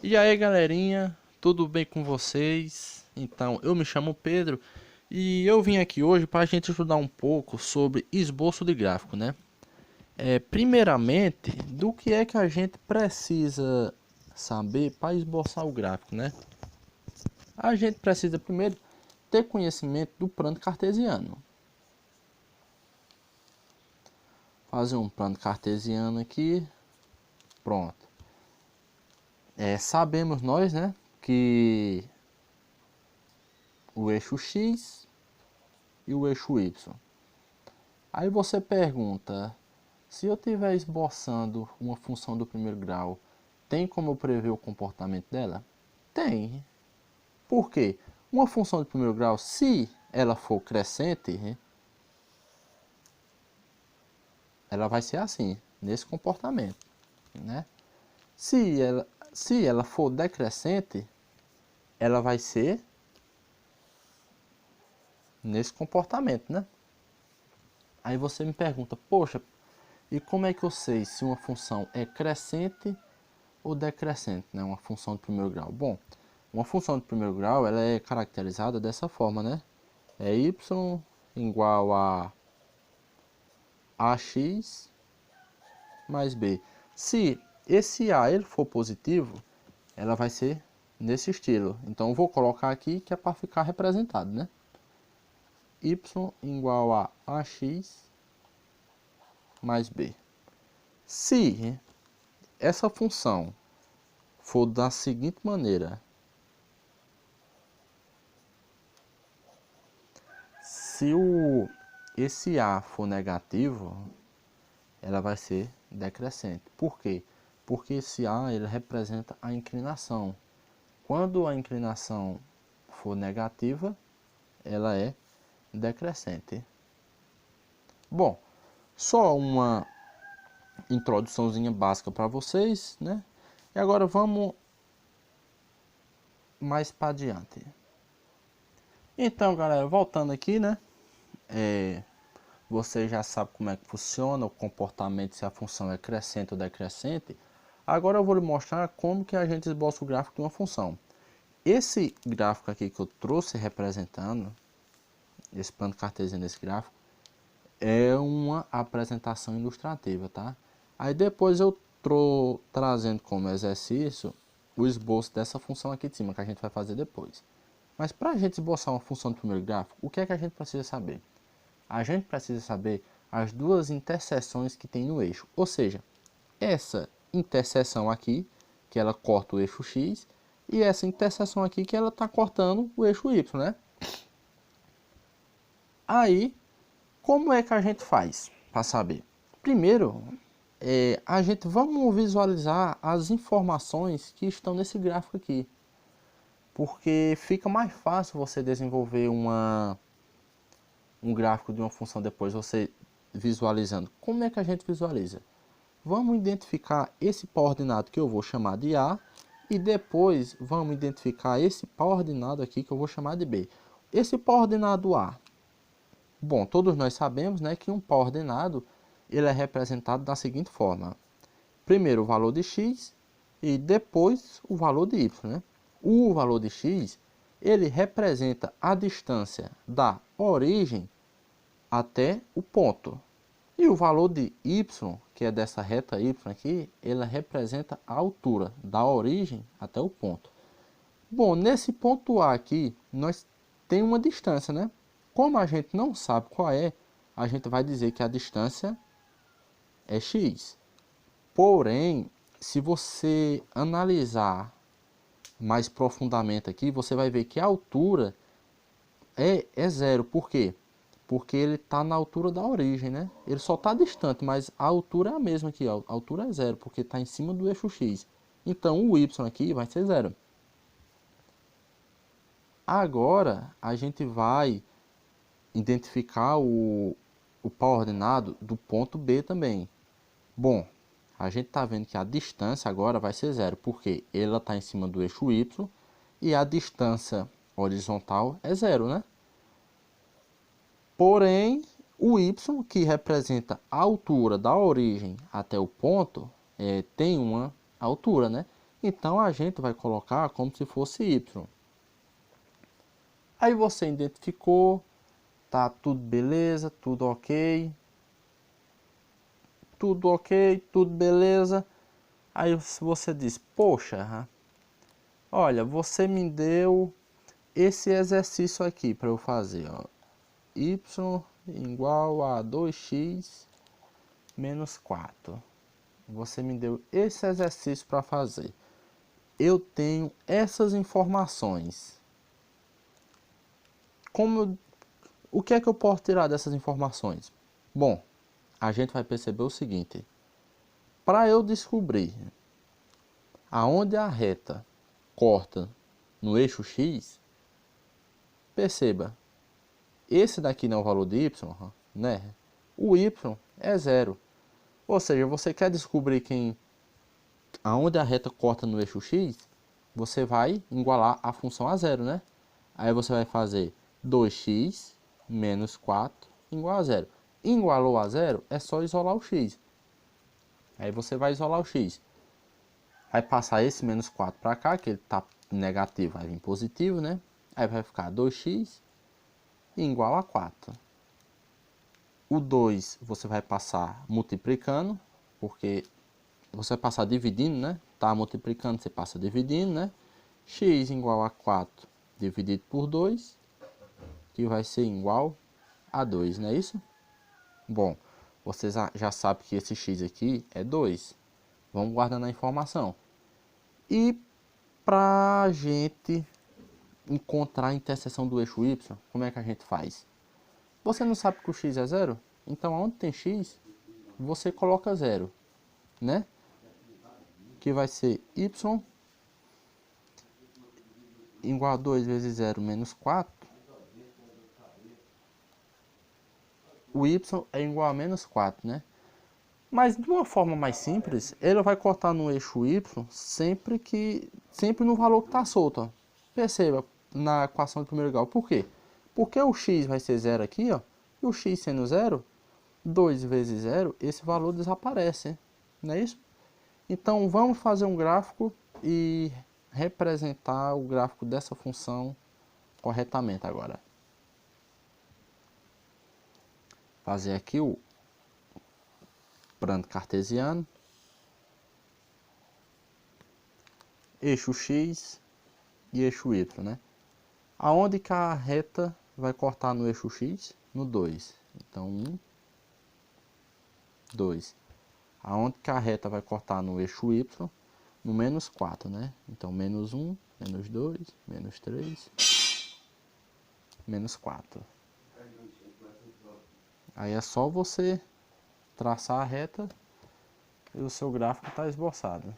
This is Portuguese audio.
E aí, galerinha, tudo bem com vocês? Então, eu me chamo Pedro e eu vim aqui hoje para a gente estudar um pouco sobre esboço de gráfico, né? Primeiramente, do que é que a gente precisa saber para esboçar o gráfico, né? A gente precisa primeiro ter conhecimento do plano cartesiano. Fazer um plano cartesiano aqui, pronto. Sabemos nós, né, que o eixo X e o eixo Y. Aí você pergunta, se eu estiver esboçando uma função do primeiro grau, tem como eu prever o comportamento dela? Tem. Por quê? Uma função de primeiro grau, se ela for crescente, ela vai ser assim, nesse comportamento, né? Se ela for decrescente, ela vai ser nesse comportamento, né? Aí você me pergunta, poxa, e como é que eu sei se uma função é crescente ou decrescente, né? Uma função de primeiro grau? Bom, uma função de primeiro grau ela é caracterizada dessa forma, né? É y igual a ax mais b. Se esse a ele for positivo, ela vai ser nesse estilo. Então eu vou colocar aqui que é para ficar representado, né? Y igual a ax mais b. Se essa função for da seguinte maneira, se esse A for negativo, ela vai ser decrescente. Por quê? Porque esse A ele representa a inclinação. Quando a inclinação for negativa, ela é decrescente. Bom, só uma introduçãozinha básica para vocês, né? E agora vamos mais para adiante. Então, galera, voltando aqui, né? Você já sabe como é que funciona o comportamento, se a função é crescente ou decrescente. Agora eu vou lhe mostrar como que a gente esboça o gráfico de uma função. Esse gráfico aqui que eu trouxe representando, esse plano cartesiano desse gráfico, é uma apresentação ilustrativa, tá? Aí depois eu estou trazendo como exercício o esboço dessa função aqui de cima, que a gente vai fazer depois. Mas para a gente esboçar uma função do primeiro gráfico, o que é que a gente precisa saber? A gente precisa saber as duas interseções que tem no eixo. Ou seja, essa interseção aqui, que ela corta o eixo X, e essa interseção aqui que ela está cortando o eixo Y, né? Aí, como é que a gente faz para saber? Primeiro, a gente vamos visualizar as informações que estão nesse gráfico aqui. Porque fica mais fácil você desenvolver um gráfico de uma função depois, você visualizando. Como é que a gente visualiza? Vamos identificar esse pau ordenado que eu vou chamar de A e depois vamos identificar esse pau ordenado aqui que eu vou chamar de B. Esse pau ordenado A, bom, todos nós sabemos, né, que um pau ordenado ele é representado da seguinte forma. Primeiro o valor de x e depois o valor de y, né? O valor de x ele representa a distância da origem até o ponto. E o valor de y, que é dessa reta y aqui, ela representa a altura da origem até o ponto. Bom, nesse ponto A aqui, nós temos uma distância, né? Como a gente não sabe qual é, a gente vai dizer que a distância é x. Porém, se você analisar mais profundamente aqui, você vai ver que a altura é zero. Por quê? Porque ele está na altura da origem, né? Ele só está distante, mas a altura é a mesma aqui, ó. A altura é zero, porque está em cima do eixo X. Então, o Y aqui vai ser zero. Agora, a gente vai identificar o pau ordenado do ponto B também. Bom, a gente está vendo que a distância agora vai ser zero, porque ela está em cima do eixo Y e a distância horizontal é zero, né? Porém, o y, que representa a altura da origem até o ponto, tem uma altura, né? Então a gente vai colocar como se fosse y. Aí você identificou, tá tudo beleza, tudo ok, tudo beleza. Aí você diz, poxa, olha, você me deu esse exercício aqui para eu fazer, ó. Y igual a 2x menos 4. Você me deu esse exercício para fazer. Eu tenho essas informações. O que é que eu posso tirar dessas informações? Bom, a gente vai perceber o seguinte. Para eu descobrir aonde a reta corta no eixo x, perceba, esse daqui não é o valor de y, né? O y é zero. Ou seja, você quer descobrir aonde a reta corta no eixo x, você vai igualar a função a zero, né? Aí você vai fazer 2x menos 4 igual a zero. Igualou a zero, é só isolar o x. Aí você vai isolar o x. Vai passar esse menos 4 para cá, que ele está negativo, vai vir positivo, né? Aí vai ficar 2x igual a 4. O 2 você vai passar multiplicando, porque você vai passar dividindo, né? Tá multiplicando, você passa dividindo, né? X igual a 4 dividido por 2, que vai ser igual a 2, não é isso? Bom, vocês já sabem que esse x aqui é 2. Vamos guardando a informação. E para a gente encontrar a interseção do eixo y, como é que a gente faz? Você não sabe que o x é zero? Então, onde tem x, você coloca zero, né? Que vai ser y igual a 2 vezes 0 menos 4. O y é igual a menos 4, né? Mas de uma forma mais simples, ele vai cortar no eixo y sempre no valor que está solto. Ó. Perceba na equação de primeiro grau. Por quê? Porque o x vai ser zero aqui, ó, e o x sendo zero, 2 vezes zero, esse valor desaparece, não é isso? Então vamos fazer um gráfico e representar o gráfico dessa função corretamente agora. Fazer aqui o plano cartesiano, eixo x e eixo y, né? Aonde que a reta vai cortar no eixo x? No 2. Então 1, 2. Aonde que a reta vai cortar no eixo y? No menos 4, né? Então menos 1, menos 2, menos 3, menos 4. Aí é só você traçar a reta e o seu gráfico está esboçado.